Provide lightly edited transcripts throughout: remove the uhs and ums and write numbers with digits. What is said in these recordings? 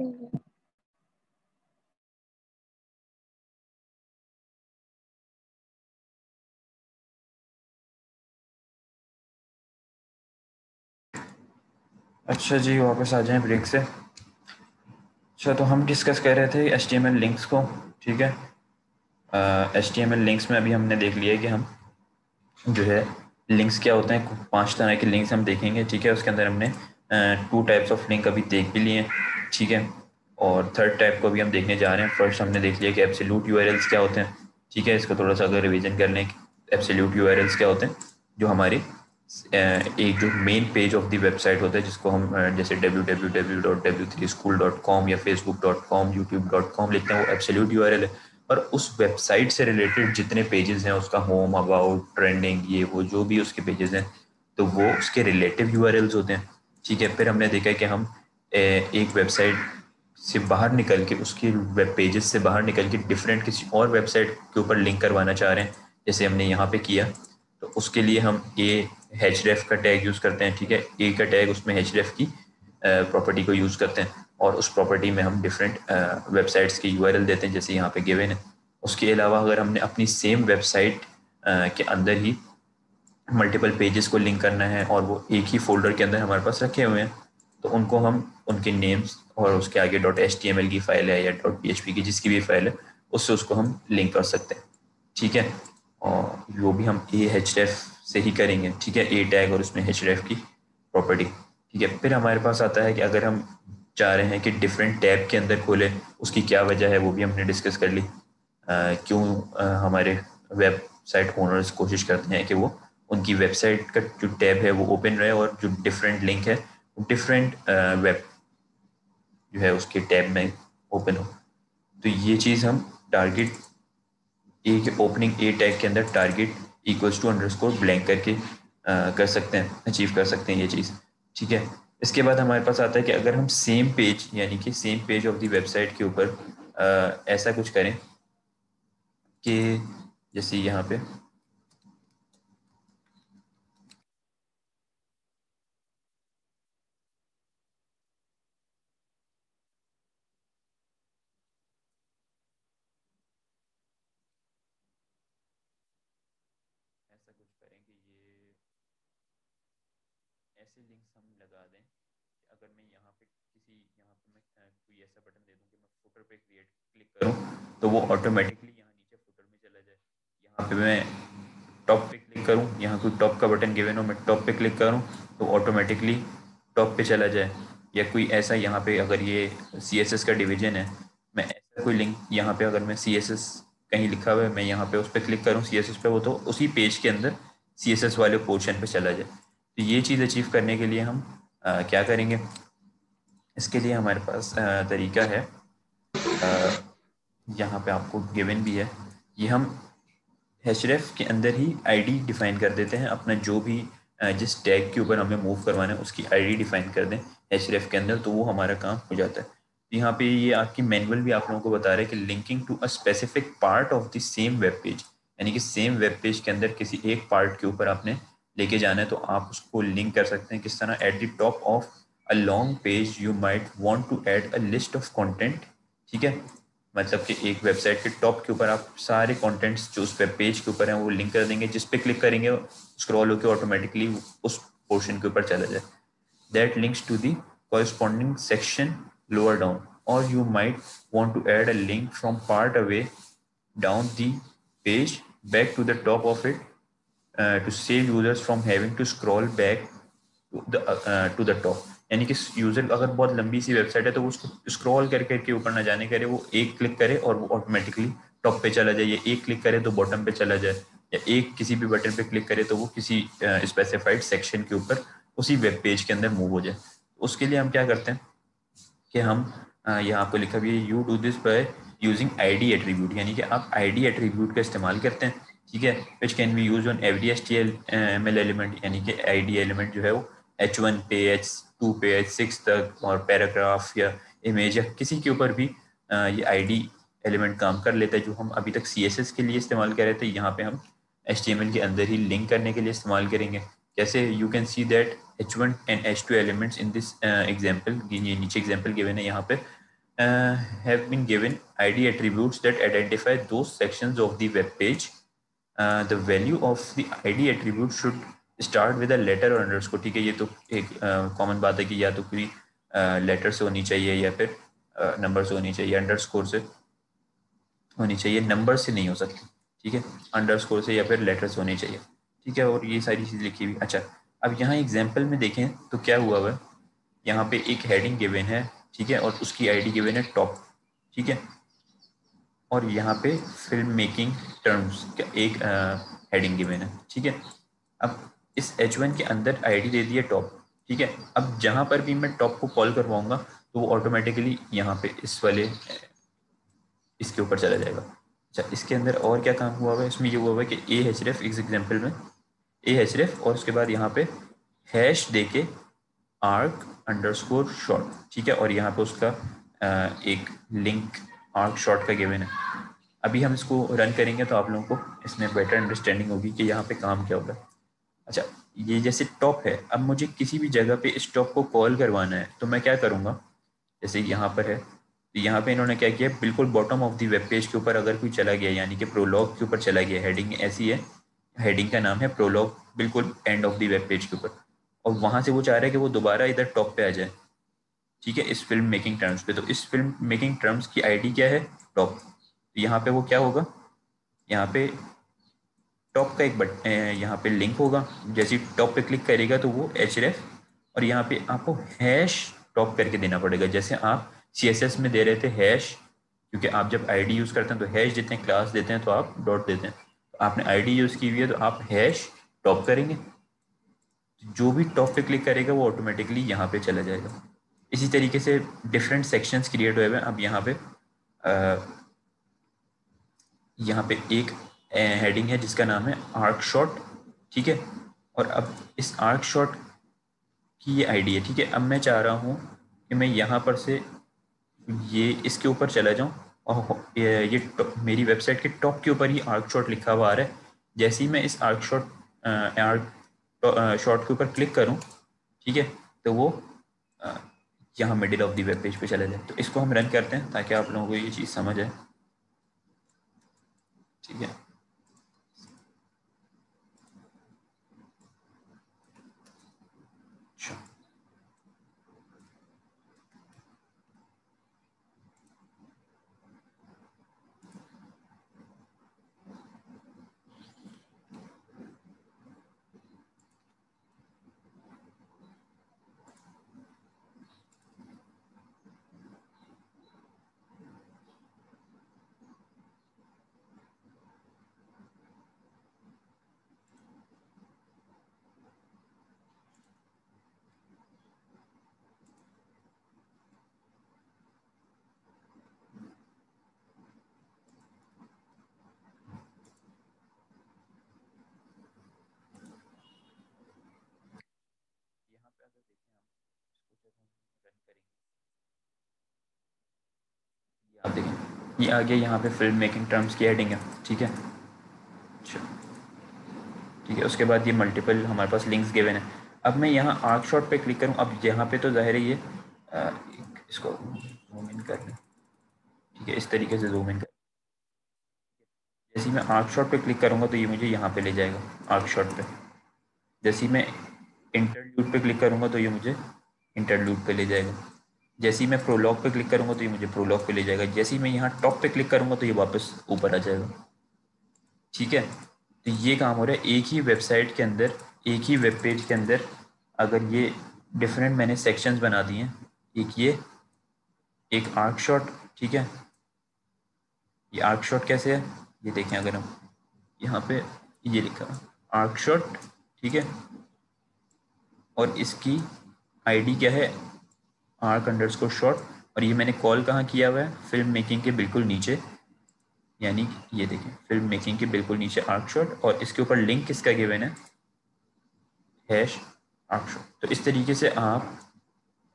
हम्म। अच्छा जी, वापस आ जाएं ब्रेक से। अच्छा, तो हम डिस्कस कर रहे थे HTML लिंक्स को। ठीक है, HTML लिंक्स में अभी हमने देख लिया है कि हम जो है लिंक्स क्या होते हैं। 5 तरह के लिंक्स हम देखेंगे। ठीक है, उसके अंदर हमने 2 टाइप्स ऑफ लिंक अभी देख भी लिए हैं। ठीक है, और थर्ड टाइप को भी हम देखने जा रहे हैं। फर्स्ट हमने देख लिया कि एब्सोल्यूट यूआरएल्स क्या होते हैं। ठीक है, इसको थोड़ा सा अगर रिवीजन कर लें, एब्सोल्यूट यूआरएल्स क्या होते हैं, जो हमारे एक जो main page of the website होता है, जिसको हम जैसे www.w3school.com या facebook.com youtube.com लिखते हैं, वो एब्सोल्यूट यूआरएल है। और उस वेबसाइट से रिलेटेड जितने पेजेस हैं, उसका होम, अबाउट, ट्रेंडिंग, ये वो जो भी उसके पेजेस हैं, तो वो उसके रिलेटिव यूआरएल्स होते हैं। ठीक है, फिर हमने देखा कि हम एक वेबसाइट से बाहर निकल के, उसके वेब पेजेस से बाहर निकल के डिफरेंट किसी और वेबसाइट के ऊपर लिंक करवाना चाह रहे हैं, जैसे हमने यहाँ पे किया। तो उसके लिए हम href का टैग यूज़ करते हैं। ठीक है, ए का टैग, उसमें href की प्रॉपर्टी को यूज़ करते हैं, और उस प्रॉपर्टी में हम डिफरेंट वेबसाइट्स के यूआरएल देते हैं, जैसे यहाँ पे गिवन है। उसके अलावा अगर हमने अपनी सेम वेबसाइट के अंदर ही मल्टीपल पेजेस को लिंक करना है, और वो एक ही फोल्डर के अंदर हमारे पास रखे हुए हैं, तो उनको हम उनके नेम्स और उसके आगे .html की फाइल है या .php की जिसकी भी फाइल है, उससे उसको हम लिंक कर सकते हैं। ठीक है, और वो भी हम href से ही करेंगे। ठीक है, ए टैग और उसमें href की प्रॉपर्टी। ठीक है, फिर हमारे पास आता है कि अगर हम चाह रहे हैं कि डिफरेंट टैब के अंदर खोले, उसकी क्या वजह है, वो भी हमने डिस्कस कर ली। क्यों हमारे वेबसाइट ओनर्स कोशिश करते हैं कि वो उनकी वेबसाइट का जो टैब है वो ओपन रहे, और जो डिफरेंट लिंक है वो डिफरेंट वेब जो है उसके टैब में ओपन हो। तो ये चीज़ हम टारगेट ए के ओपनिंग ए टैग के अंदर target equals to underscore blank करके कर सकते हैं, अचीव कर सकते हैं ये चीज़। ठीक है, इसके बाद हमारे पास आता है कि अगर हम सेम पेज, यानी कि same page of the website के ऊपर ऐसा कुछ करें कि जैसे यहाँ पे ऐसा कुछ करें कि ये ऐसे लिंक्स हम लगा दें कि अगर मैं यहाँ पे किसी, यहाँ पे मैं कोई ऐसा बटन दे दूँ कि मैं फुटर पे क्लिक करूँ, तो वो ऑटोमेटिकली यहाँ नीचे फुटर में चला जाए। यहाँ पे मैं टॉप पे क्लिक करूँ, यहाँ कोई टॉप का बटन गिवन हो, मैं टॉप पे क्लिक करूँ तो ऑटोमेटिकली टॉप पे चला जाए। या कोई ऐसा यहाँ पे अगर ये CSS का डिवीजन है, मैं ऐसा कोई लिंक यहाँ पे अगर मैं CSS कहीं लिखा हुआ है, मैं यहाँ पे उस पर क्लिक करूँ CSS पे, वो तो उसी पेज के अंदर CSS वाले पोर्शन पे चला जाए। तो ये चीज़ अचीव करने के लिए हम क्या करेंगे, इसके लिए हमारे पास तरीका है। यहाँ पे आपको गिवन भी है, ये हम href के अंदर ही आईडी डिफाइन कर देते हैं अपना, जो भी जिस टैग के ऊपर हमें मूव करवाना है उसकी आईडी डिफाइन कर दें href के अंदर, तो वो हमारा काम हो जाता है। तो यहाँ पे ये आपकी मैनुअल भी आप लोगों को बता रहा है कि linking to a specific part of the same web page, यानी कि सेम वेब पेज के अंदर किसी एक पार्ट के ऊपर आपने लेके जाना है, तो आप उसको लिंक कर सकते हैं किस तरह। At the top of a long page you might want to add a list of content. ठीक है, मतलब कि एक वेबसाइट के टॉप के ऊपर आप सारे कंटेंट्स जो उस वेब पेज के ऊपर हैं वो लिंक कर देंगे, जिस पे क्लिक करेंगे स्क्रॉल होकर ऑटोमेटिकली उस पोर्शन के ऊपर चला जाए। That links to the corresponding section lower down, or you might want to add a link from part away down the page back to the top of it to save users from having to scroll back to the top। यानी कि user अगर बहुत लंबी सी website है तो वो उसको scroll कर करके ऊपर ना जाने करे, वो एक क्लिक करे और वो ऑटोमेटिकली टॉप पे चला जाए, या एक क्लिक करे तो बॉटम पे चला जाए, या एक किसी भी बटन पे क्लिक करे तो वो किसी स्पेसिफाइड सेक्शन के ऊपर उसी वेब पेज के अंदर मूव हो जाए। उसके लिए हम क्या करते हैं कि हम यहाँ आपको लिखा भी है, you do this by using ID attribute, यानी कि आप आईडी एट्रीब्यूट का इस्तेमाल करते हैं। ठीक है, which can be use on every HTML element, यानी कि आईडी एलिमेंट जो है वो H1 पे, H2 पे, H6 तक, और पैराग्राफ या इमेज या किसी के ऊपर भी ये आईडी एलिमेंट काम कर लेता है, जो हम अभी तक CSS के लिए इस्तेमाल कर रहे थे, यहाँ पे हम HTML के अंदर ही लिंक करने के लिए इस्तेमाल करेंगे। कैसे, you can see that H1 and H2 elements in this example, ये नीचे एग्जाम्पल गिवन है यहाँ पे, have been given ID attributes that identify those sections of the web page. The value of the ID attribute should start with a letter or underscore. ठीक है, ये तो एक कॉमन बात है कि या तो कोई लेटर से होनी चाहिए या फिर नंबर से होनी चाहिए, अंडरस्कोर से होनी चाहिए, नंबर से नहीं हो सकती। ठीक है, अंडरस्कोर से या फिर लेटर से होनी चाहिए। ठीक है, और ये सारी चीज़ लिखी हुई। अच्छा, अब यहाँ एग्जाम्पल में देखें तो क्या हुआ हुआ है, यहाँ पे एक हेडिंग गिवन है, ठीक है, और उसकी आईडी गिवन है टॉप। ठीक है, और यहाँ पे फिल्म मेकिंग टर्म्स का एक हेडिंग गिवन है। ठीक है, अब इस H1 के अंदर आईडी दे दी है टॉप। ठीक है, अब जहाँ पर भी मैं टॉप को कॉल करवाऊंगा तो वो ऑटोमेटिकली यहाँ पे इस वाले इसके ऊपर चला जाएगा। अच्छा, इसके अंदर और क्या काम हुआ हुआ है, इसमें ये हुआ हुआ है कि ए एच रेफ, इस एग्जाम्पल में ए एच रेफ, और उसके बाद यहाँ पे हैश दे के आर्क अंडरस्कोर शॉर्ट। ठीक है, और यहाँ पे उसका एक लिंक आर्क शॉर्ट का गिवन है। अभी हम इसको रन करेंगे तो आप लोगों को इसमें बेटर अंडरस्टैंडिंग होगी कि यहाँ पे काम क्या होगा। अच्छा, ये जैसे टॉप है, अब मुझे किसी भी जगह पे इस टॉप को कॉल करवाना है तो मैं क्या करूँगा, जैसे यहाँ पर है तो यहाँ पे इन्होंने क्या किया, बिल्कुल bottom of the web page के ऊपर अगर कोई चला गया, यानी कि प्रोलॉग के ऊपर चला गया, हेडिंग ऐसी है, हेडिंग का नाम है प्रोलॉग, बिल्कुल end of the web page के ऊपर, और वहाँ से वो चाह रहा है कि वो दोबारा इधर टॉप पे आ जाए। ठीक है, इस फिल्म मेकिंग टर्म्स पे, तो इस फिल्म मेकिंग टर्म्स की आईडी क्या है, टॉप। तो यहाँ पे वो क्या होगा, यहाँ पे टॉप का एक बट यहाँ पे लिंक होगा, जैसे टॉप पे क्लिक करेगा तो वो एच और यहाँ पे आपको हैश टॉप करके देना पड़ेगा, जैसे आप CSS में दे रहे थे हैश, क्योंकि आप जब आईडी यूज़ करते हैं तो हैश देते हैं, क्लास देते हैं तो आप डॉट देते हैं, तो आपने आईडी यूज़ की हुई है तो आप हैश टॉप करेंगे, जो भी टॉप पे क्लिक करेगा वो ऑटोमेटिकली यहाँ पे चला जाएगा। इसी तरीके से डिफरेंट सेक्शंस क्रिएट हुए हैं। अब यहाँ पे एक हेडिंग है जिसका नाम है आर्क शॉट। ठीक है, और अब इस आर्क शॉट की ये आईडी है। ठीक है, अब मैं चाह रहा हूँ कि मैं यहाँ पर से ये इसके ऊपर चला जाऊँ और ये मेरी वेबसाइट के टॉप के ऊपर ही आर्क शॉट लिखा हुआ आ रहा है। जैसे ही मैं इस आर्क शॉट के ऊपर क्लिक करूँ, ठीक है, तो वो यहाँ middle of the web page पे चला जाए। तो इसको हम रन करते हैं ताकि आप लोगों को ये चीज़ समझ आए। ठीक है, अच्छा, यहाँ पे अगर देखें हम इसको जब हम रन करेंगे, ये आप देखें ये आगे यहाँ पे फिल्म मेकिंग टर्म्स की हेडिंग है। ठीक है, अच्छा, ठीक है, उसके बाद ये मल्टीपल हमारे पास लिंक्स गिवन है। अब मैं यहाँ आर्क शॉट पे क्लिक करूँ, अब यहाँ पे तो जाहिर है ये इसको जूम इन कर लें। ठीक है, इस तरीके से जूम इन कर, जैसे ही मैं आर्क शॉट पे क्लिक करूँगा तो ये मुझे यहाँ पे ले जाएगा आर्क शॉट पे। जैसे ही मैं इंटरल्यूड पे क्लिक करूँगा तो ये मुझे इंटरल्यूड पे ले जाएगा। जैसे ही मैं प्रोलॉग पे क्लिक करूँगा तो ये मुझे प्रोलॉग पे ले जाएगा। जैसे ही मैं यहाँ टॉप पे क्लिक करूँगा तो ये वापस ऊपर आ जाएगा। ठीक है, तो ये काम हो रहा है एक ही वेबसाइट के अंदर, एक ही वेब पेज के अंदर। अगर ये डिफरेंट मैंने सेक्शंस बना दिए हैं, एक ये, एक आर्क शॉट। ठीक है, ये आर्क शॉट कैसे है, ये देखें, अगर हम यहाँ पे ये लिखा है आर्क शॉट। ठीक है, और इसकी आईडी क्या है, आर्क अंडरस्कोर शॉट, और ये मैंने कॉल कहाँ किया हुआ है, फिल्म मेकिंग के बिल्कुल नीचे, यानी ये देखें फिल्म मेकिंग के बिल्कुल नीचे आर्क शॉट, और इसके ऊपर लिंक किसका गिवन है, हैश आर्क शॉट। तो इस तरीके से आप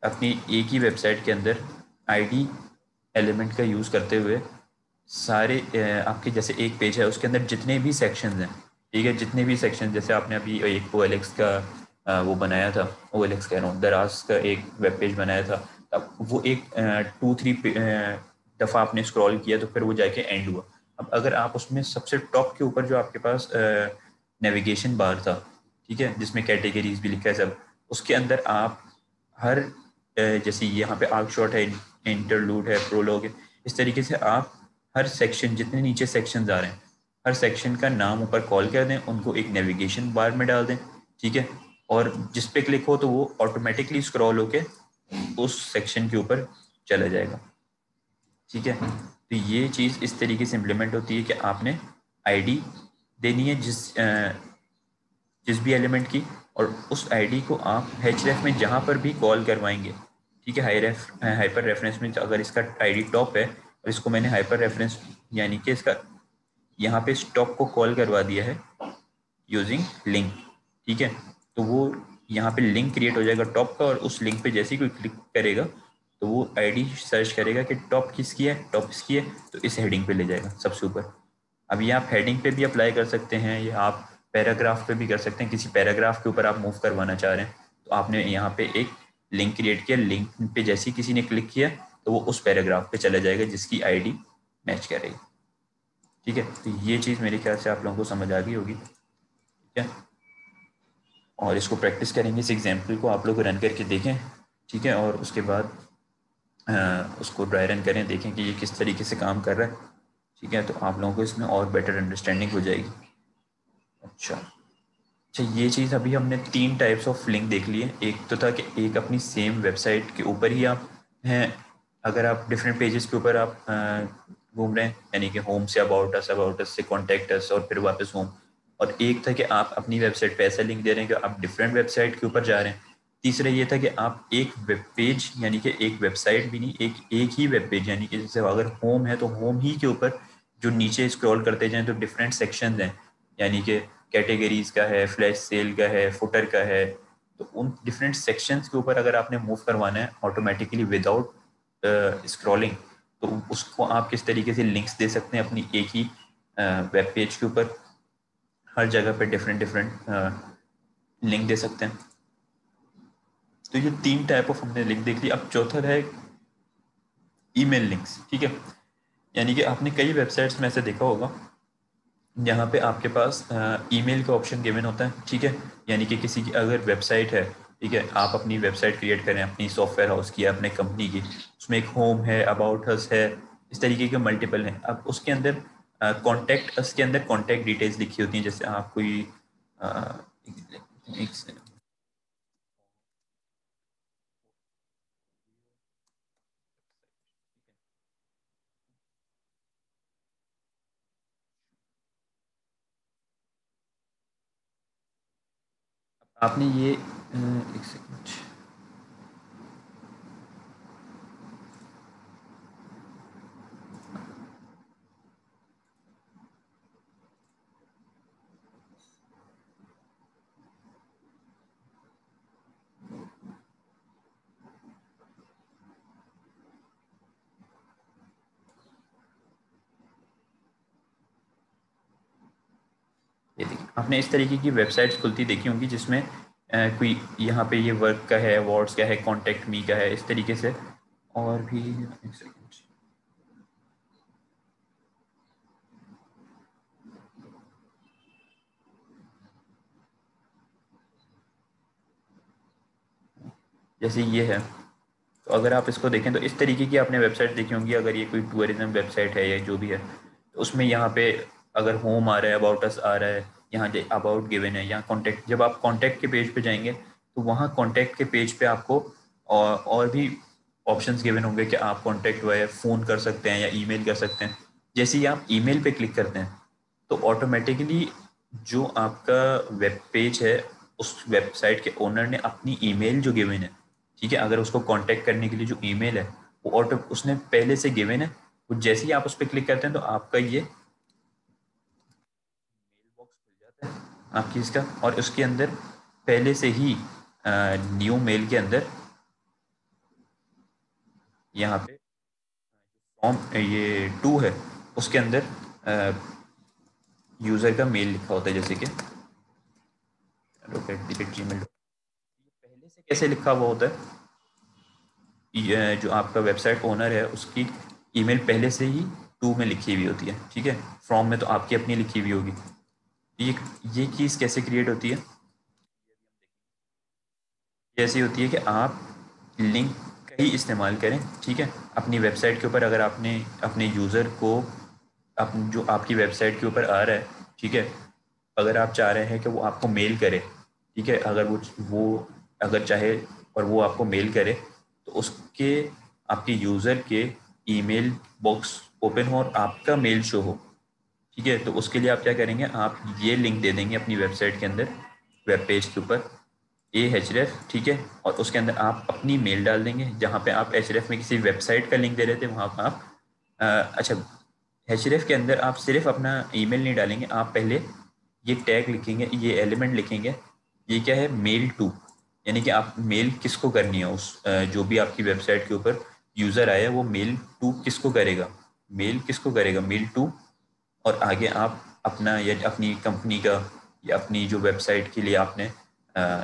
अपनी एक ही वेबसाइट के अंदर आईडी एलिमेंट का यूज़ करते हुए सारे आपके जैसे एक पेज है उसके अंदर जितने भी सेक्शंस हैं, ठीक है, जितने भी सेक्शन, जैसे आपने अभी एक OLX का वो बनाया था, OLX कह रहा हूँ, दराज का एक वेब पेज बनाया था, तब वो एक 2-3 दफ़ा आपने स्क्रॉल किया तो फिर वो जाके एंड हुआ। अब अगर आप उसमें सबसे टॉप के ऊपर जो आपके पास नेविगेशन बार था, ठीक है, जिसमें कैटेगरीज भी लिखा है सब, उसके अंदर आप हर जैसे यहाँ पे आर्क शॉट है, इंटरलूड है, प्रोलॉग है, इस तरीके से आप हर सेक्शन, जितने नीचे सेक्शंस आ रहे हैं, हर सेक्शन का नाम ऊपर कॉल कर दें, उनको एक नेविगेशन बार में डाल दें, ठीक है, और जिस पे क्लिक हो तो वो ऑटोमेटिकली स्क्रॉल होके उस सेक्शन के ऊपर चला जाएगा, ठीक है। तो ये चीज़ इस तरीके से इम्प्लीमेंट होती है कि आपने आईडी देनी है जिस भी एलिमेंट की, और उस आईडी को आप href में जहाँ पर भी कॉल करवाएंगे, ठीक है, हाइपर रेफरेंस में अगर इसका आईडी टॉप है और इसको मैंने हाइपर रेफरेंस यानी कि इसका यहाँ पे स्टॉप को कॉल करवा दिया है यूजिंग लिंक, ठीक है, तो वो यहाँ पे लिंक क्रिएट हो जाएगा टॉप का, और उस लिंक पे जैसे ही कोई क्लिक करेगा तो वो आईडी सर्च करेगा कि टॉप किसकी है, टॉप किसकी है, तो इस हेडिंग पे ले जाएगा सबसे ऊपर। अब ये आप हेडिंग पे भी अप्लाई कर सकते हैं, या आप पैराग्राफ पे भी कर सकते हैं, किसी पैराग्राफ के ऊपर आप मूव करवाना चाह रहे हैं तो आपने यहाँ पे एक लिंक क्रिएट किया, लिंक पे जैसे ही किसी ने क्लिक किया तो वो उस पैराग्राफ पे चला जाएगा जिसकी आईडी मैच करेगी, ठीक है। तो ये चीज़ मेरे ख्याल से आप लोगों को समझ आ गई होगी, ठीक है, और इसको प्रैक्टिस करेंगे, इस एग्जाम्पल को आप लोग रन करके देखें, ठीक है, और उसके बाद उसको ड्राई रन करें, देखें कि ये किस तरीके से काम कर रहा है, ठीक है, तो आप लोगों को इसमें और बेटर अंडरस्टैंडिंग हो जाएगी। अच्छा, ये चीज़ अभी हमने 3 टाइप्स ऑफ लिंक देख लिए। एक तो था कि एक अपनी सेम वेबसाइट के ऊपर ही आप हैं, अगर आप डिफरेंट पेजेस के ऊपर आप घूम रहे हैं, यानी कि होम से अबाउट अस से कॉन्टैक्ट अस और फिर वापस होम। और एक था कि आप अपनी वेबसाइट पे ऐसा लिंक दे रहे हैं कि आप डिफरेंट वेबसाइट के ऊपर जा रहे हैं। तीसरा ये था कि आप एक वेब पेज, यानी कि एक वेबसाइट भी नहीं, एक ही वेब पेज, यानी कि जैसे अगर होम है तो होम ही के ऊपर जो नीचे स्क्रॉल करते जाएं तो डिफरेंट सेक्शंस हैं, यानी कि कैटेगरीज का है, फ्लैश सेल का है, फुटर का है, तो उन डिफरेंट सेक्शंस के ऊपर अगर आपने मूव करवाना है ऑटोमेटिकली विदाउट स्क्रॉलिंग, तो उसको आप किस तरीके से लिंक्स दे सकते हैं अपनी एक ही वेब पेज के ऊपर, हर जगह पे डिफरेंट डिफरेंट लिंक दे सकते हैं। तो ये 3 टाइप ऑफ हमने लिंक देख ली। अब चौथा है ईमेल लिंक्स, ठीक है, यानी कि आपने कई वेबसाइट्स में ऐसे देखा होगा जहाँ पे आपके पास ईमेल का ऑप्शन गिवन होता है, ठीक है, यानी कि किसी की अगर वेबसाइट है, ठीक है, आप अपनी वेबसाइट क्रिएट करें अपनी सॉफ्टवेयर हाउस की, अपने कंपनी की, उसमें एक होम है, अबाउट अस है, इस तरीके के मल्टीपल हैं। अब उसके अंदर कॉन्टैक्ट अस के अंदर कॉन्टैक्ट डिटेल्स लिखी होती हैं, जैसे आप कोई एक आपने ये एक सेकंड, ये देखिए, आपने इस तरीके की वेबसाइट्स खुलती देखी होंगी जिसमें कोई यहाँ पे ये वर्क का है, अवार्ड्स का है, कॉन्टेक्ट मी का है, इस तरीके से। और भी एक सेकंड, जैसे ये है, तो अगर आप इसको देखें तो इस तरीके की आपने वेबसाइट देखी होंगी, अगर ये कोई टूरिज्म वेबसाइट है या जो भी है, तो उसमें यहाँ पे अगर होम आ रहा है, अबाउट अस आ रहा है, यहाँ अबाउट गिवन है, यहाँ कॉन्टैक्ट, जब आप कॉन्टैक्ट के पेज पे जाएंगे तो वहाँ कॉन्टैक्ट के पेज पे आपको और भी ऑप्शंस गिवन होंगे कि आप कॉन्टैक्ट वाया फ़ोन कर सकते हैं या ईमेल कर सकते हैं। जैसे ही आप ईमेल पे क्लिक करते हैं तो ऑटोमेटिकली जो आपका वेब पेज है, उस वेबसाइट के ओनर ने अपनी ईमेल जो गिवन है, ठीक है, अगर उसको कांटेक्ट करने के लिए जो ईमेल है वो ऑटो उसने पहले से गिवन है, वो जैसे ही आप उस पर क्लिक करते हैं तो आपका ये मेल बॉक्स खुल जाता है आपकी इसका, और उसके अंदर पहले से ही न्यू मेल के अंदर यहाँ पे फॉर्म ये 2 है, उसके अंदर यूज़र का मेल लिखा होता है, जैसे कि @gmail, पहले से कैसे लिखा हुआ होता है, जो आपका वेबसाइट ओनर है उसकी ईमेल पहले से ही टू में लिखी हुई होती है, ठीक है। फ्रॉम में तो आपकी अपनी लिखी हुई होगी। ये ये चीज़ कैसे क्रिएट होती है? ये ऐसी होती है कि आप लिंक का ही इस्तेमाल करें, ठीक है। अपनी वेबसाइट के ऊपर अगर आपने अपने यूज़र को जो आपकी वेबसाइट के ऊपर आ रहा है, ठीक है, अगर आप चाह रहे हैं कि वो आपको मेल करे, ठीक है, अगर वो अगर चाहे और वो आपको मेल करे तो उसके आपके यूज़र के ईमेल बॉक्स ओपन हो और आपका मेल शो हो, ठीक है। तो उसके लिए आप क्या करेंगे, आप ये लिंक दे देंगे अपनी वेबसाइट के अंदर, वेब पेज के ऊपर, AHREF, ठीक है। और उसके अंदर आप अपनी मेल डाल देंगे, जहाँ पे आप HREF में किसी वेबसाइट का लिंक दे रहे थे वहाँ पर आप अच्छा, HREF के अंदर आप सिर्फ अपना ईमेल नहीं डालेंगे, आप पहले ये टैग लिखेंगे, ये एलिमेंट लिखेंगे, ये क्या है, मेल टू, यानी कि आप मेल किसको करनी है, उस जो भी आपकी वेबसाइट के ऊपर यूज़र आया वो मेल टू किसको करेगा, मेल किसको करेगा, मेल टू। और आगे आप अपना या अपनी कंपनी का या अपनी जो वेबसाइट के लिए आपने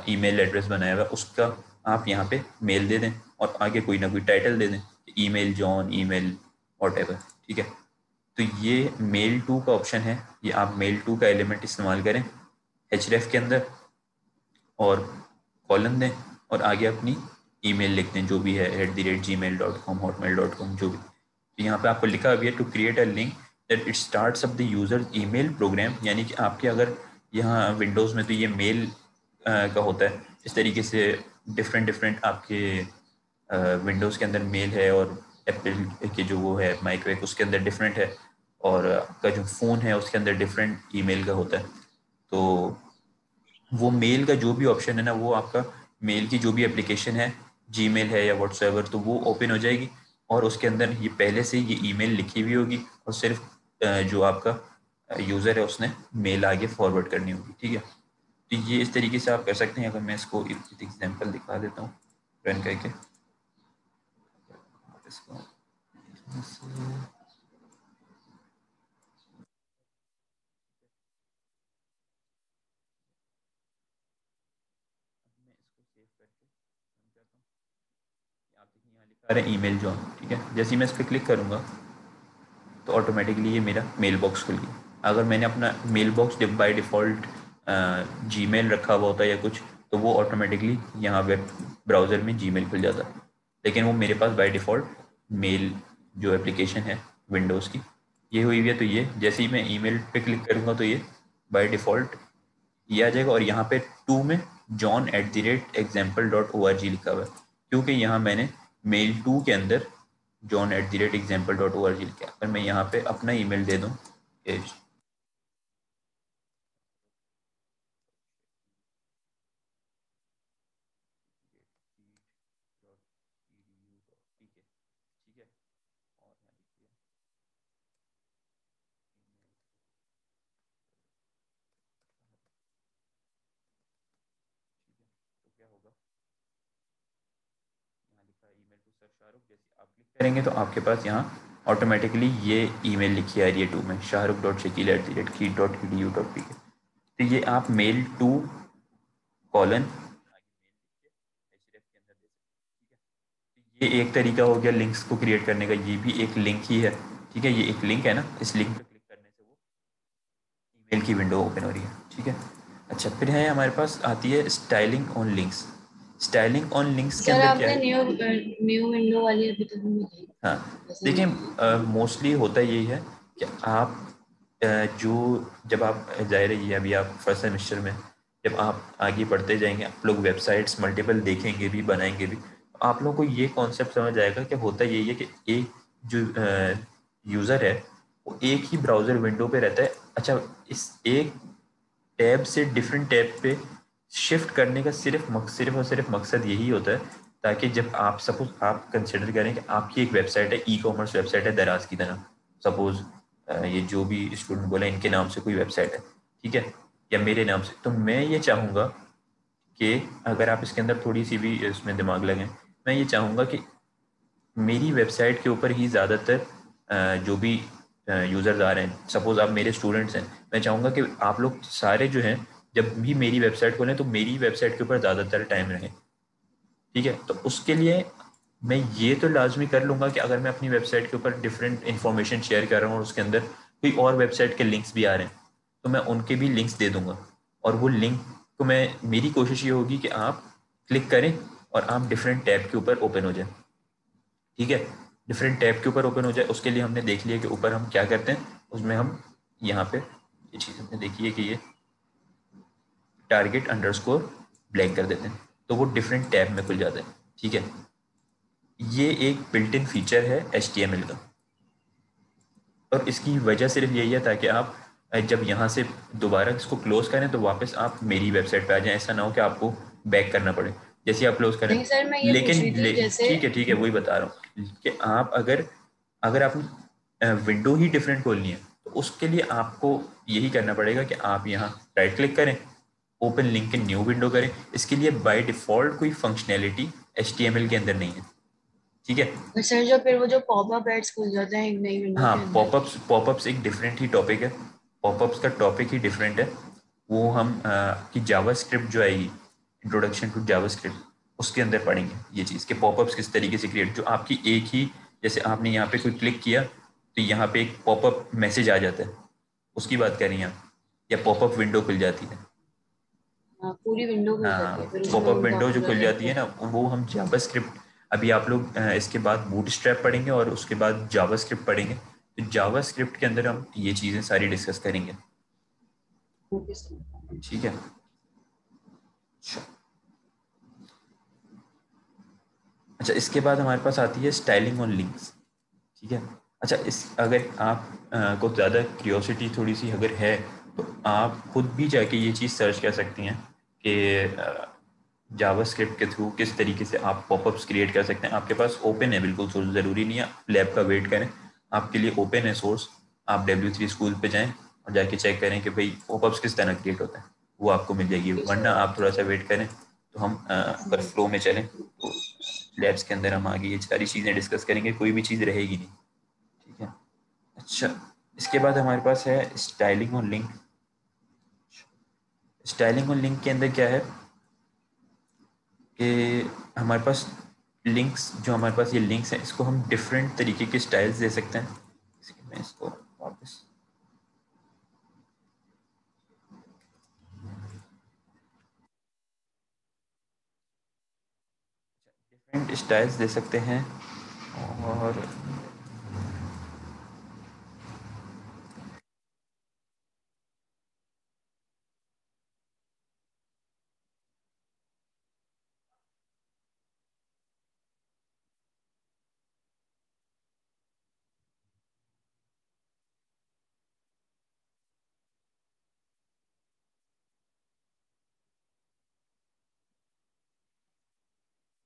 ईमेल एड्रेस बनाया हुआ उसका आप यहाँ पे मेल दे दें और आगे कोई ना कोई टाइटल दे दें, ईमेल जॉन, ईमेल वॉट, ठीक है। तो ये मेल टू का ऑप्शन है, ये आप मेल टू का एलिमेंट इस्तेमाल करें HREF के अंदर, और कॉलन दें और आगे अपनी ईमेल लिख दें जो भी है @gmail.com, hotmail.com, जो भी। तो यहाँ पे आपको लिखा हुआ है to create a link that it starts up the user email program, यानी कि आपके अगर यहाँ विंडोज़ में तो ये मेल का होता है इस तरीके से, डिफरेंट डिफरेंट आपके विंडोज़ के अंदर मेल है, और एप्पल के जो वो है माइक्रोवेव उसके अंदर डिफरेंट है, और आपका जो फ़ोन है उसके अंदर डिफरेंट ईमेल का होता है। तो वो मेल का जो भी ऑप्शन है ना, वो आपका मेल की जो भी एप्लीकेशन है, जीमेल है या व्हाट्सएवर, तो वो ओपन हो जाएगी और उसके अंदर ये पहले से ये ईमेल लिखी हुई होगी और सिर्फ जो आपका यूज़र है उसने मेल आगे फॉरवर्ड करनी होगी, ठीक है। तो ये इस तरीके से आप कर सकते हैं। अगर मैं इसको एक एग्जांपल दिखा देता हूँ रन करके इसको, मैं इसको सेव करके रन करता हूँ। आप देखिए यहाँ लिखा रहा है ईमेल जॉन, ठीक है। जैसे ही मैं इस पर क्लिक करूँगा तो ऑटोमेटिकली ये मेरा मेल बॉक्स खुल गया। अगर मैंने अपना mail box by default Gmail रखा हुआ होता है या कुछ, तो वो ऑटोमेटिकली यहाँ वेब ब्राउज़र में जीमेल खुल जाता, लेकिन वो मेरे पास बाय डिफ़ॉल्ट मेल जो एप्लीकेशन है विंडोज़ की ये हुई हुई है। तो ये जैसे ही मैं ईमेल पे क्लिक करूँगा तो ये बाय डिफ़ॉल्ट ये आ जाएगा, और यहाँ पे टू में john@example.org लिखा हुआ है, क्योंकि यहाँ मैंने मेल टू के अंदर john@example.org लिखा है। अगर मैं यहाँ पे अपना ईमेल दे दूँ, ठीक है, और यहाँ लिखिए ठीक है, तो क्या होगा, यहाँ लिखा है ईमेल टू सर शाहरुख, जैसे आप क्लिक करेंगे तो आपके पास यहाँ ऑटोमेटिकली ये ईमेल लिखी आ रही है टू में, shahrukh.shakil@key.edu.pk। तो ये आप मेल टू कॉलन ये एक तरीका हो गया लिंक्स को क्रिएट करने का, ये भी एक लिंक ही है, ठीक है। ये एक लिंक है ना, इस लिंक पे क्लिक करने से वो ईमेल की विंडो ओपन हो रही है, ठीक है। अच्छा, फिर है हमारे पास आती है styling on links. Styling on links के सर अंदर क्या आपने है? न्यू न्यू विंडो वाली अभी तक नहीं बताई। हाँ, वैसे देखिए, नहीं है। मोस्टली होता यही है कि आप जो जब आप ज़ाहिर है ये अभी आप फर्स्ट सेमेस्टर में, जब आप आगे बढ़ते जाएंगे आप लोग वेबसाइट्स मल्टीपल देखेंगे भी, बनाएंगे भी, तो आप लोग को ये कॉन्सेप्ट समझ आएगा कि होता यही है कि एक जो यूज़र है वो एक ही ब्राउज़र विंडो पे रहता है। अच्छा, इस एक टैब से डिफरेंट टैब पे शिफ्ट करने का सिर्फ और सिर्फ मकसद यही होता है, ताकि जब आप सपोज आप कंसिडर करें कि आपकी एक वेबसाइट है, ई कॉमर्स वेबसाइट है दराज की तरह, सपोज ये जो भी स्टूडेंट बोला इनके नाम से कोई वेबसाइट है, ठीक है, या मेरे नाम से, तो मैं ये चाहूँगा कि अगर आप इसके अंदर थोड़ी सी भी इसमें दिमाग लगें, मैं ये चाहूँगा कि मेरी वेबसाइट के ऊपर ही ज़्यादातर जो भी यूज़र्स आ रहे हैं, सपोज़ आप मेरे स्टूडेंट्स हैं, मैं चाहूँगा कि आप लोग सारे जो हैं जब भी मेरी वेबसाइट खोलें तो मेरी वेबसाइट के ऊपर ज़्यादातर टाइम रहें, ठीक है। तो उसके लिए मैं ये तो लाजमी कर लूँगा कि अगर मैं अपनी वेबसाइट के ऊपर डिफरेंट इंफॉर्मेशन शेयर कर रहा हूँ और उसके अंदर कोई और वेबसाइट के लिंक्स भी आ रहे हैं तो मैं उनके भी लिंक्स दे दूँगा, और वो लिंक को मैं, मेरी कोशिश ये होगी कि आप क्लिक करें और आप डिफरेंट टैब के ऊपर ओपन हो जाए। ठीक है, डिफरेंट टैब के ऊपर ओपन हो जाए, उसके लिए हमने देख लिया कि ऊपर हम क्या करते हैं, उसमें हम यहाँ पे ये चीज़ हमने देखी है कि ये टारगेट अंडरस्कोर ब्लैंक कर देते हैं तो वो डिफरेंट टैब में खुल जाता है। ठीक है, ये एक बिल्ट इन फीचर है HTML का, और इसकी वजह सिर्फ यही है ताकि आप जब यहाँ से दोबारा इसको क्लोज करें तो वापस आप मेरी वेबसाइट पे आ जाएं, ऐसा ना हो कि आपको बैक करना पड़े जैसे आप क्लोज करें। नहीं सर, मैं ये पूछ रही थी जैसे ठीक है, वही बता रहा हूँ कि आप अगर अगर आप विंडो ही डिफरेंट खोलनी है तो उसके लिए आपको यही करना पड़ेगा कि आप यहाँ राइट क्लिक करें, open link in new window करें। इसके लिए बाय डिफ़ॉल्ट कोई फंक्शनैलिटी HTML के अंदर नहीं है। ठीक है, सर, जो फिर वो जो पॉपअप एड्स खुल जाते हैं एक नई विंडो हाँ, के अंदर। पॉपअप्स एक डिफरेंट ही टॉपिक है, पॉपअप्स का टॉपिक ही डिफरेंट है। वो हम कि जावास्क्रिप्ट जो आएगी, इंट्रोडक्शन टू जावास्क्रिप्ट, उसके अंदर पढ़ेंगे ये चीज़ कि पॉपअप्स किस तरीके से क्रिएट, जो आपकी एक ही, जैसे आपने यहाँ पे कोई क्लिक किया तो यहाँ पे एक पॉपअप मैसेज आ जाता है, उसकी बात कर रही हैं आप, या पॉपअप विंडो खुल जाती है। हाँ, पूरी विंडो खुल जाती है, हाँ, फिर उसमें पॉपअप उनका विंडो जो पूरा खुल लिंक जाती है ना, होता है। वो हम जावास्क्रिप्ट, अभी आप लोग इसके बाद बूटस्ट्रैप पढ़ेंगे और उसके बाद जावास्क्रिप्ट पढ़ेंगे, तो जावास्क्रिप्ट के अंदर हम ये चीज़ें सारी डिस्कस करेंगे। Okay sir. ठीक है, अच्छा, इसके बाद हमारे पास आती है स्टाइलिंग ऑन लिंक्स। ठीक है, अच्छा, इस अगर आप को ज़्यादा क्यूरियोसिटी थोड़ी सी अगर है तो आप खुद भी जाके ये चीज़ सर्च कर सकती हैं कि जावास्क्रिप्ट के थ्रू किस तरीके से आप पॉपअप्स क्रिएट कर सकते हैं। आपके पास ओपन है बिल्कुल सोर्स, ज़रूरी नहीं है लैब का वेट करें, आपके लिए ओपन है सोर्स। आप W3 स्कूल पे जाएं और जाके चेक करें कि भाई पॉपअप्स किस तरह क्रिएट होता है, वो आपको मिल जाएगी। ओके वरना सर। आप थोड़ा सा वेट करें तो हम अगर फ्लो में चलें तो लैब्स के अंदर हम आगे ये सारी चीज़ें डिस्कस करेंगे, कोई भी चीज़ रहेगी नहीं। ठीक है, अच्छा, इसके बाद हमारे पास है styling on link. Styling on link के अंदर क्या है कि हमारे पास लिंक्स, जो हमारे पास ये लिंक्स हैं, इसको हम डिफरेंट तरीके के स्टाइल्स दे सकते हैं। मैं इसको वापस, डिफरेंट स्टाइल्स दे सकते हैं, और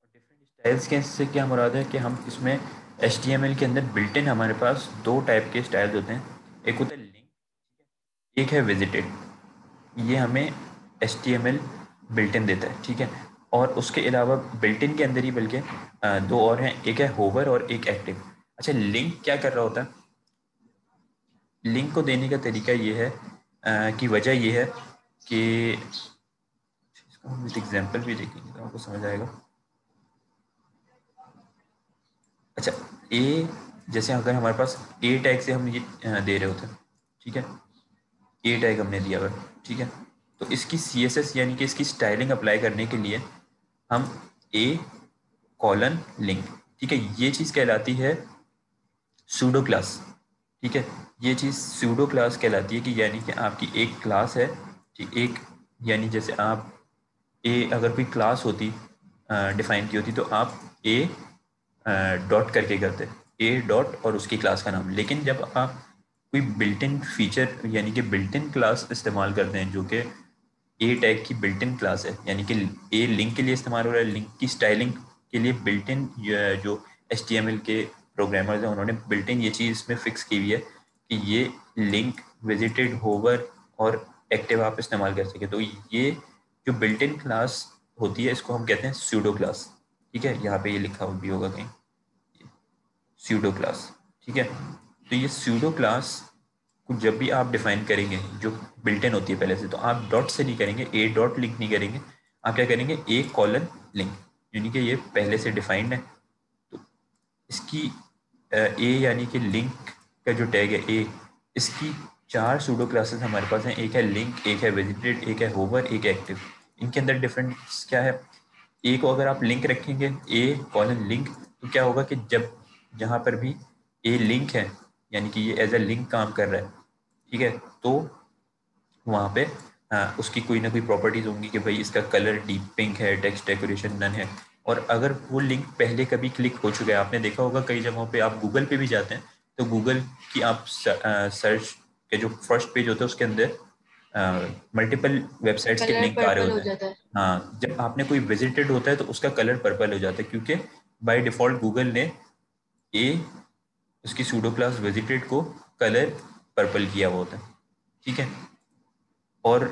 डिफरेंट स्टाइल्स के से क्या मुराद है कि हम इसमें HTML के अंदर बिल्ट इन हमारे पास दो टाइप के स्टाइल्स होते हैं। एक होता है लिंक, एक है विजिटेड। ये हमें HTML बिल्ट इन देता है। ठीक है, और उसके अलावा बिल्ट इन के अंदर ही बल्कि दो और हैं, एक है होवर और एक एक्टिव। अच्छा, लिंक क्या कर रहा होता है, लिंक को देने का तरीका ये है कि वजह ये है कि इसको हम एक एग्जांपल भी देखेंगे तो आपको समझ आएगा। अच्छा, ए, जैसे अगर हमारे पास ए टैग से हम ये दे रहे होते हैं, ठीक है, ए टैग हमने दिया हुआ है, ठीक है, तो इसकी CSS यानी कि इसकी स्टाइलिंग अप्लाई करने के लिए हम ए कॉलन लिंक, ठीक है, ये चीज़ कहलाती है सूडो क्लास। ठीक है, ये चीज़ सूडो क्लास कहलाती है कि यानी कि आपकी एक क्लास है, ठीक, एक, यानी जैसे आप ए अगर कोई क्लास होती डिफाइन की होती तो आप ए डॉट करके करते, ए डॉट और उसकी क्लास का नाम। लेकिन जब आप कोई बिल्ट इन फीचर यानी कि बिल्ट इन क्लास इस्तेमाल करते हैं जो कि ए टैग की बिल्ट इन क्लास है, यानी कि ए लिंक के लिए इस्तेमाल हो रहा है, लिंक की स्टाइलिंग के लिए बिल्ट इन, जो HTML के प्रोग्रामर्स हैं उन्होंने बिल्ट इन ये चीज़ इसमें फिक्स की हुई है कि ये लिंक, विजिटेड, होवर और एक्टिव आप इस्तेमाल कर सके। तो ये जो बिल्ट इन क्लास होती है इसको हम कहते हैं सूडो क्लास। ठीक है, यहाँ पे ये लिखा भी होगा कहीं, सूडो क्लास। ठीक है, तो ये सूडो क्लास को जब भी आप डिफाइन करेंगे जो बिल्ट इन होती है पहले से, तो आप डॉट से नहीं करेंगे, ए डॉट लिंक नहीं करेंगे, आप क्या करेंगे, ए कॉलन लिंक, यानी कि ये पहले से डिफाइंड है इसकी ए यानी कि लिंक का जो टैग है ए, इसकी 4 सूडो क्लासेस हमारे पास हैं। एक है लिंक, एक है विजिटेड, एक है होवर, एक है एक्टिव। इनके अंदर डिफरेंस क्या है? ए को अगर आप लिंक रखेंगे, ए कॉलन लिंक, तो क्या होगा कि जब जहाँ पर भी ए लिंक है यानी कि ये एज ए लिंक काम कर रहा है, ठीक है, तो वहाँ पे उसकी कोई ना कोई प्रॉपर्टीज़ होंगी कि भाई इसका कलर डीप पिंक है, टेक्स्ट डेकोरेशन नन है। और अगर वो लिंक पहले कभी क्लिक हो चुका है, आपने देखा होगा कई जगहों पे आप गूगल पे भी जाते हैं तो गूगल की आप सर्च के जो फर्स्ट पेज होता है उसके अंदर मल्टीपल वेबसाइट्स के कलर लिंक आ रहे पर्पल हो होते हैं। जाता है। हाँ, जब आपने कोई विजिटेड होता है तो उसका कलर पर्पल हो जाता है, क्योंकि बाय डिफ़ॉल्ट गूगल ने ए उसकी सूडो क्लास विजिटेड को कलर पर्पल किया हुआ होता है, ठीक है। और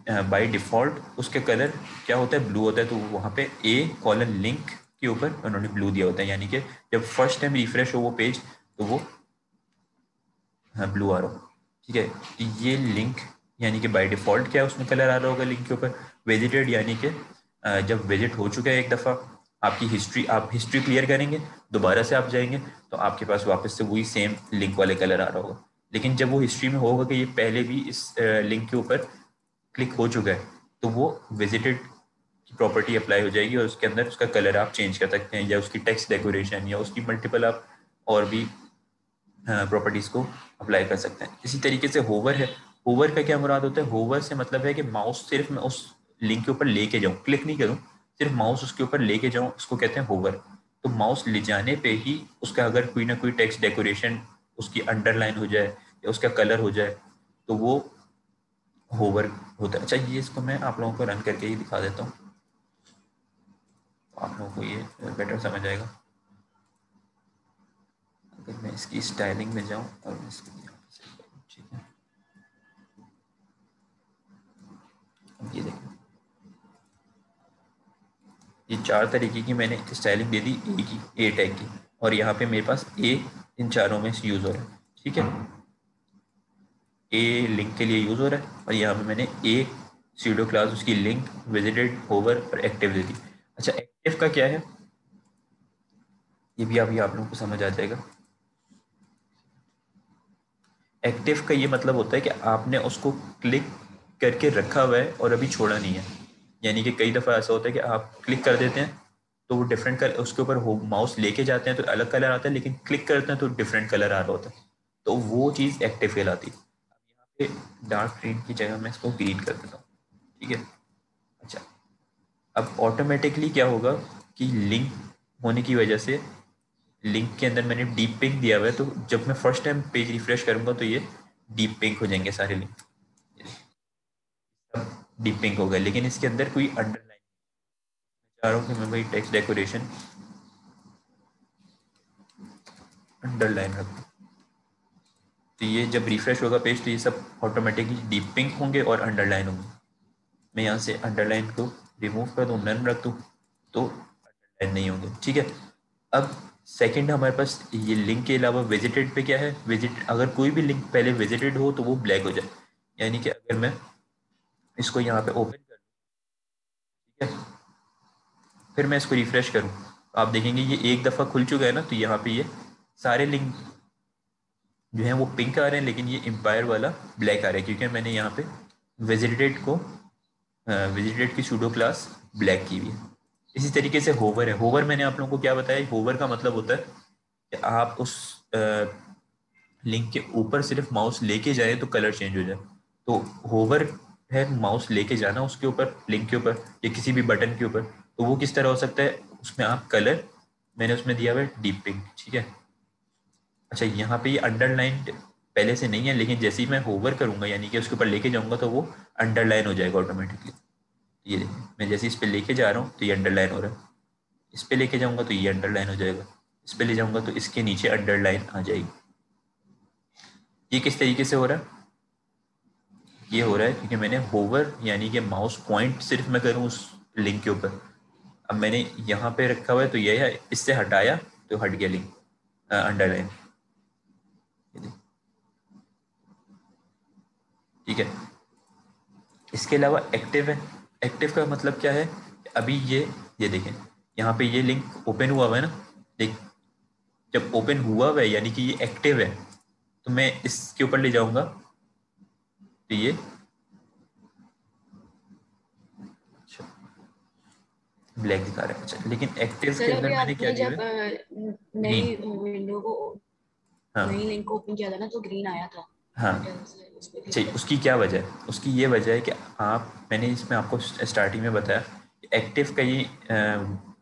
बाय डिफ़ॉल्ट उसके कलर क्या होता है? ब्लू होता है। तो वहाँ पे ए कॉलन लिंक के ऊपर उन्होंने ब्लू दिया होता है, यानी कि जब फर्स्ट टाइम रिफ्रेश हो वो पेज तो वो हाँ ब्लू आ रहा हो, ठीक है। तो ये लिंक यानी कि बाय डिफ़ॉल्ट क्या है, उसमें कलर आ रहा होगा लिंक के ऊपर। विजिटेड यानी कि जब विजिट हो चुका है एक दफ़ा, आपकी हिस्ट्री, आप हिस्ट्री क्लियर करेंगे, दोबारा से आप जाएंगे तो आपके पास वापस से वही सेम लिंक वाले कलर आ रहा होगा। लेकिन जब वो हिस्ट्री में होगा कि ये पहले भी इस लिंक के ऊपर क्लिक हो चुका है, तो वो विजिटेड की प्रॉपर्टी अप्लाई हो जाएगी और उसके अंदर उसका कलर आप चेंज कर सकते हैं, या उसकी टेक्स्ट डेकोरेशन या उसकी मल्टीपल आप और भी प्रॉपर्टीज़ को अप्लाई कर सकते हैं। इसी तरीके से होवर है। होवर का क्या मुराद होता है? होवर से मतलब है कि माउस सिर्फ मैं उस लिंक के ऊपर लेके जाऊँ, क्लिक नहीं करूँ, सिर्फ माउस उसके ऊपर लेके जाऊँ, उसको कहते हैं होवर। तो माउस ले जाने पे ही उसका अगर कोई ना कोई टेक्स्ट डेकोरेशन उसकी अंडरलाइन हो जाए या उसका कलर हो जाए तो वो होवर होता है। अच्छा, ये इसको मैं आप लोगों को रन करके ही दिखा देता हूँ, तो आप लोगों को ये बेटर समझ आएगा। अगर मैं इसकी स्टाइलिंग में जाऊँ और इसको यहाँ पे सेट करूँ, ठीक है। अब ये देखो, ये 4 तरीके की मैंने स्टाइलिंग दे दी ए की, ए टैग की, और यहाँ पे मेरे पास ए इन चारों में से यूज़ हो रहा है, ठीक है। ए लिंक के लिए यूज़ हो रहा है और यहाँ पे मैंने ए सीडो क्लास उसकी लिंक, विजिटेड, होवर और एक्टिव दे दी। अच्छा, एक्टिव का क्या है ये भी अभी आप लोगों को समझ आ जाएगा। एक्टिव का ये मतलब होता है कि आपने उसको क्लिक करके रखा हुआ है और अभी छोड़ा नहीं है। यानी कि कई दफ़ा ऐसा होता है कि आप क्लिक कर देते हैं तो वो डिफरेंट कलर, उसके ऊपर हो माउस लेके जाते हैं तो अलग कलर आता है, लेकिन क्लिक करते हैं तो डिफरेंट कलर आ रहा होता है, तो वो चीज़ एक्टिव कहलाती है। अब यहाँ पे डार्क ग्रीन की जगह मैं इसको ग्रीन कर देता हूँ, ठीक है। अच्छा, अब ऑटोमेटिकली क्या होगा कि लिंक होने की वजह से लिंक के अंदर मैंने डीप पिंक दिया हुआ है, तो जब मैं फर्स्ट टाइम पेज रिफ्रेश करूंगा तो ये डीप पिंक हो जाएंगे सारे लिंक, सब डीप पिंक हो गए। लेकिन इसके अंदर कोई अंडरलाइन, चाह रहा हूँ कि मैं वही टेक्स्ट डेकोरेशन अंडरलाइन रखूँ, तो ये जब रिफ्रेश होगा पेज तो ये सब ऑटोमेटिकली डीप पिंक होंगे और अंडरलाइन होंगे। मैं यहाँ से अंडरलाइन को रिमूव कर दूँ, नन रख दूँ, तो अंडरलाइन नहीं होंगे, ठीक है। अब सेकंड हमारे पास ये लिंक के अलावा विजिटेड पे क्या है? विजिट, अगर कोई भी लिंक पहले विजिटेड हो तो वो ब्लैक हो जाए। यानी कि अगर मैं इसको यहाँ पे ओपन कर, ठीक है, फिर मैं इसको रिफ्रेश करूँ तो आप देखेंगे ये एक दफ़ा खुल चुका है ना, तो यहाँ पे ये सारे लिंक जो है वो पिंक आ रहे हैं, लेकिन ये एम्पायर वाला ब्लैक आ रहा है, क्योंकि मैंने यहाँ पे विजिटेड को विजिटेड की सूडो क्लास ब्लैक की हुई है। इसी तरीके से होवर है। होवर मैंने आप लोगों को क्या बताया? होवर का मतलब होता है कि आप उस लिंक के ऊपर सिर्फ माउस लेके जाए तो कलर चेंज हो जाए। तो होवर है माउस लेके जाना उसके ऊपर, लिंक के ऊपर या किसी भी बटन के ऊपर, तो वो किस तरह हो सकता है? उसमें आप कलर, मैंने उसमें दिया हुआ है डीप पिंक, ठीक है। अच्छा, यहाँ पे ये अंडरलाइन पहले से नहीं है, लेकिन जैसे ही मैं होवर करूंगा यानी कि उसके ऊपर लेके जाऊंगा तो वो अंडरलाइन हो जाएगा ऑटोमेटिकली। ये देखिए, मैं जैसे इस पे लेके जा रहा हूँ तो ये अंडरलाइन हो रहा है, इस पे लेके जाऊंगा तो ये अंडरलाइन हो जाएगा, इस पे ले जाऊंगा तो इसके नीचे अंडरलाइन आ जाएगी। ये किस तरीके से हो रहा है? ये हो रहा है क्योंकि मैंने होवर यानी कि माउस पॉइंट सिर्फ मैं करूँ उस लिंक के ऊपर। अब मैंने यहाँ पे रखा हुआ है तो ये है, इससे हटाया तो हट गया लिंक, अंडरलाइन, ठीक है। इसके अलावा एक्टिव है। एक्टिव का मतलब क्या है? अभी ये देखें, यहाँ पे ये लिंक ओपन हुआ हुआ है ना, देख, जब ओपन हुआ हुआ है यानी कि ये एक्टिव है, तो मैं इसके ऊपर ले जाऊंगा तो ये ब्लैक दिखा रहा है। अच्छा, लेकिन एक्टिव के सर अंदर अभी मैंने क्या आपने दिया जब हुआ है? नई ग्रीन। विंडो को नई हाँ लिंक को ओपन किया था ना तो ग्रीन आया था। हाँ। टाइटल्स उस पर अच्छा, क्लिक करके। उसकी क्या वजह है? उसकी ये वजह है कि आप, मैंने इसमें आपको स्टार्टिंग में बताया एक्टिव का ये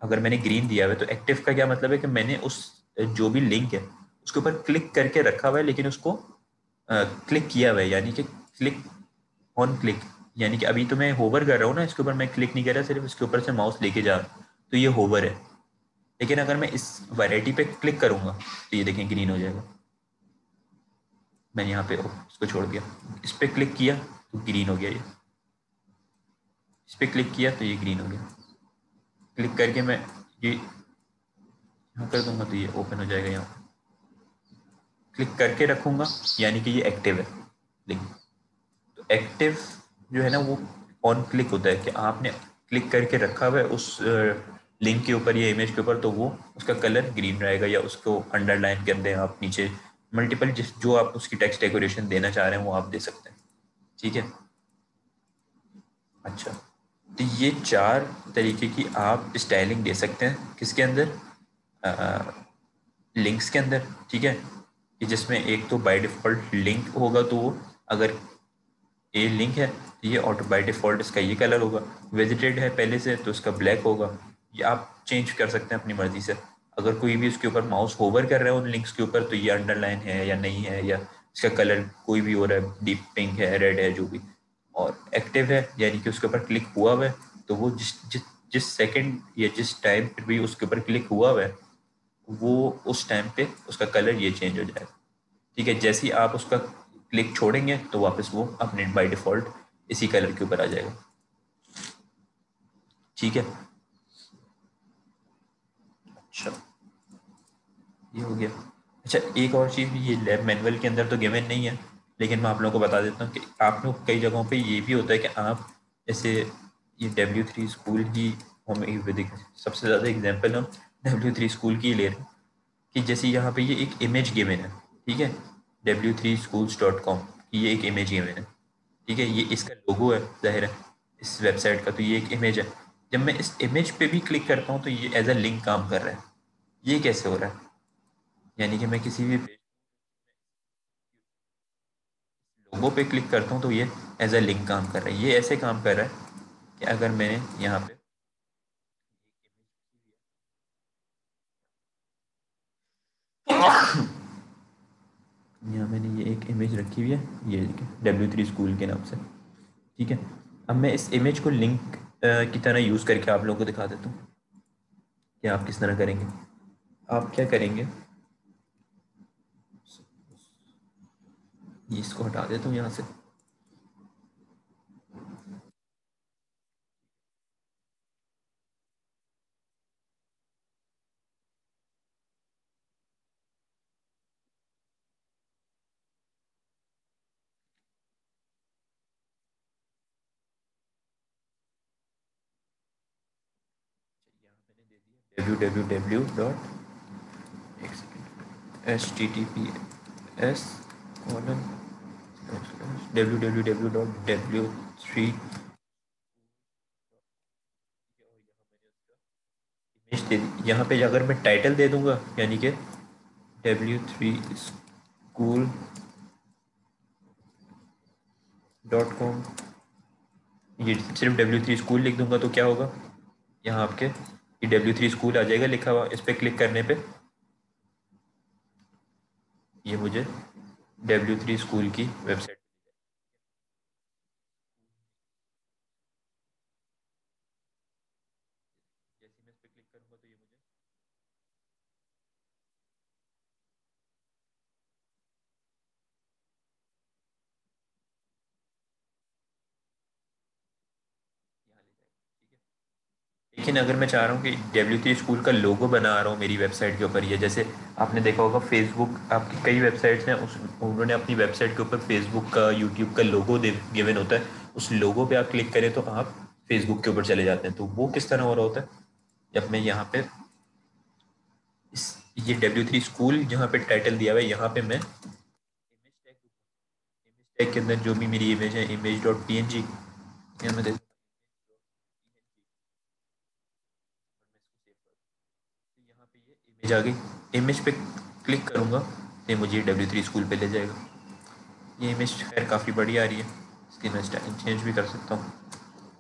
अगर मैंने ग्रीन दिया हुआ है तो एक्टिव का क्या मतलब है कि मैंने उस जो भी लिंक है उसके ऊपर क्लिक करके रखा हुआ है, लेकिन उसको क्लिक किया हुआ है, यानी कि क्लिक ऑन क्लिक, यानी कि अभी तो मैं होवर कर रहा हूँ ना इसके ऊपर, मैं क्लिक नहीं कर रहा, सिर्फ इसके ऊपर से माउस लेके जा रहा हूँ, तो ये होवर है। लेकिन अगर मैं इस वैरायटी पे क्लिक करूंगा तो ये देखें ग्रीन हो जाएगा। मैंने यहाँ पे इसको छोड़ दिया, इस पर क्लिक किया तो ग्रीन हो गया ये, इस पर क्लिक किया तो ये ग्रीन हो गया। क्लिक करके मैं ये यहाँ कर दूंगा तो ये ओपन हो जाएगा। यहाँ क्लिक करके रखूंगा यानी कि ये एक्टिव है लिंक। तो एक्टिव जो है ना वो ऑन क्लिक होता है कि आपने क्लिक करके रखा हुआ है उस लिंक के ऊपर या इमेज के ऊपर, तो वो उसका कलर ग्रीन रहेगा, या उसको अंडरलाइन कर दें आप नीचे, मल्टीपल जिस जो आप उसकी टेक्स्ट डेकोरेशन देना चाह रहे हैं वो आप दे सकते हैं। ठीक है। अच्छा, तो ये 4 तरीके की आप स्टाइलिंग दे सकते हैं किसके अंदर, लिंक्स के अंदर। ठीक है, कि जिसमें एक तो बाय डिफ़ॉल्ट लिंक होगा, तो वो अगर ए लिंक है तो ये ऑटो बाय डिफ़ॉल्ट इसका ये कलर होगा, विजिटेड है पहले से तो इसका ब्लैक होगा। ये आप चेंज कर सकते हैं अपनी मर्ज़ी से। अगर कोई भी उसके ऊपर माउस होवर कर रहा है उन लिंक्स के ऊपर तो ये अंडरलाइन है या नहीं है, या इसका कलर कोई भी हो रहा है, डीप पिंक है, रेड है, जो भी। और एक्टिव है यानी कि उसके ऊपर क्लिक हुआ हुआ है, तो वो जिस जिस जिस सेकंड या जिस टाइम पर भी उसके ऊपर क्लिक हुआ हुआ है वो उस टाइम पे उसका कलर ये चेंज हो जाएगा। ठीक है, जैसे ही आप उसका क्लिक छोड़ेंगे तो वापस वो अपने बाय डिफ़ॉल्ट इसी कलर के ऊपर आ जाएगा। ठीक है। अच्छा, ये हो गया। अच्छा, एक और चीज़ भी, ये लैब मैनुअल के अंदर तो गिवन नहीं है, लेकिन मैं आप लोगों को बता देता हूँ कि आप लोग कई जगहों पे ये भी होता है कि आप जैसे ये W3 स्कूल ही, हम सबसे ज़्यादा एग्जाम्पल हम W3 स्कूल की ही ले रहे हैं, कि जैसे यहाँ पे ये एक इमेज गिवन है। ठीक है, w3schools.com की ये एक इमेज गिवन है। ठीक है, ये इसका लोगो है जाहिर है इस वेबसाइट का, तो ये एक इमेज है। जब मैं इस इमेज पे भी क्लिक करता हूँ तो ये एज अ लिंक काम कर रहा है। ये कैसे हो रहा है? यानी कि मैं किसी भी लोगो पे क्लिक करता हूँ तो ये एज अ लिंक काम कर रहा है। ये ऐसे काम कर रहा है कि अगर मैंने यहाँ पे यहाँ मैंने ये एक इमेज रखी हुई है, ये W3 स्कूल के नाम से। ठीक है, अब मैं इस इमेज को लिंक की तरह यूज़ करके आप लोगों को दिखा देता हूँ कि आप किस तरह करेंगे। आप क्या करेंगे, ये इसको हटा देता हूँ यहाँ से। www.https://www.w3 यहाँ पे अगर मैं टाइटल दे दूंगा यानी कि w3school.com, ये सिर्फ W3 स्कूल लिख दूंगा तो क्या होगा, यहाँ आपके ये W3 स्कूल आ जाएगा लिखा हुआ। इस पर क्लिक करने पे ये मुझे W3 स्कूल की वेबसाइट, जैसे मैं इस पर क्लिक करूंगा तो ये मुझे यहाँ ले जाएगा। ठीक है, लेकिन अगर मैं चाह रहा हूँ कि W3 स्कूल का लोगो बना रहा हूँ मेरी वेबसाइट के ऊपर, या जैसे आपने देखा होगा फेसबुक, आपकी कई वेबसाइट्स हैं उस उन्होंने अपनी वेबसाइट के ऊपर फेसबुक का, यूट्यूब का लोगो दे गिवन होता है, उस लोगो पे आप क्लिक करें तो आप फेसबुक के ऊपर चले जाते हैं। तो वो किस तरह हो रहा होता है, जब मैं यहाँ पे इस ये W3 स्कूल जहाँ पे टाइटल दिया हुआ है, यहाँ पे मैं इमेज टैग के अंदर जो भी मेरी इमेज है image.png, यहाँ मैं यहाँ पे ये इमेज आ गई। इमेज पे क्लिक करूँगा तो मुझे W3 स्कूल पे ले जाएगा। ये इमेज खैर काफ़ी बढ़िया आ रही है, इसकी मैं स्टाइलिंग चेंज भी कर सकता हूँ।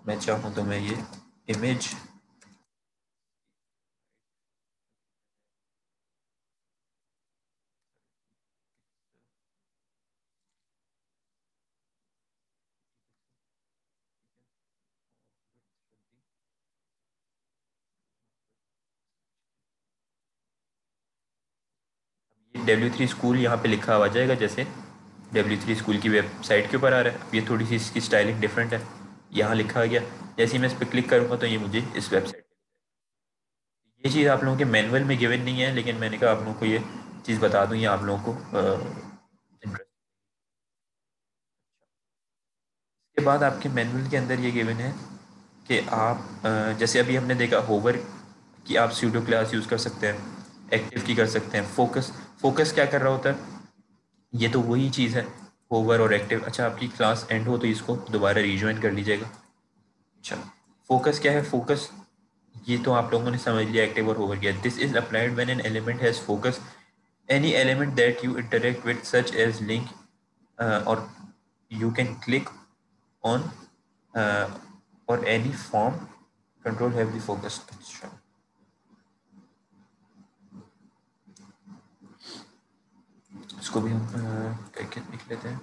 मैं चाहूँ तो मैं ये इमेज W3 स्कूल यहाँ पे लिखा हुआ जाएगा, जैसे W3 स्कूल की वेबसाइट के ऊपर आ रहा है। अब ये थोड़ी सी इसकी स्टाइलिंग डिफरेंट है, यहाँ लिखा गया। जैसे ही मैं इस पर क्लिक करूँगा तो ये मुझे इस वेबसाइट, ये चीज़ आप लोगों के मैनुअल में गिवन नहीं है, लेकिन मैंने कहा आप लोगों को ये चीज़ बता दूँ, ये आप लोगों को इंटरेस्ट। इसके बाद आपके मैनुअल के अंदर ये गिवन है कि आप जैसे अभी हमने देखा होवर कि आप सूडो क्लास यूज़ कर सकते हैं, एक्टिव की कर सकते हैं, फोकस। फोकस क्या कर रहा होता है, ये तो वही चीज़ है, होवर और एक्टिव। अच्छा, आपकी क्लास एंड हो तो इसको दोबारा रिज्वाइन कर लीजिएगा। अच्छा, फोकस क्या है, फोकस ये तो आप लोगों ने समझ लिया, एक्टिव और होवर किया। This is applied when an element has focus any element that you interact with such as link or you can click on uh, or any form control have the focus। अच्छा, इसको भी हम करके लिख लेते हैं।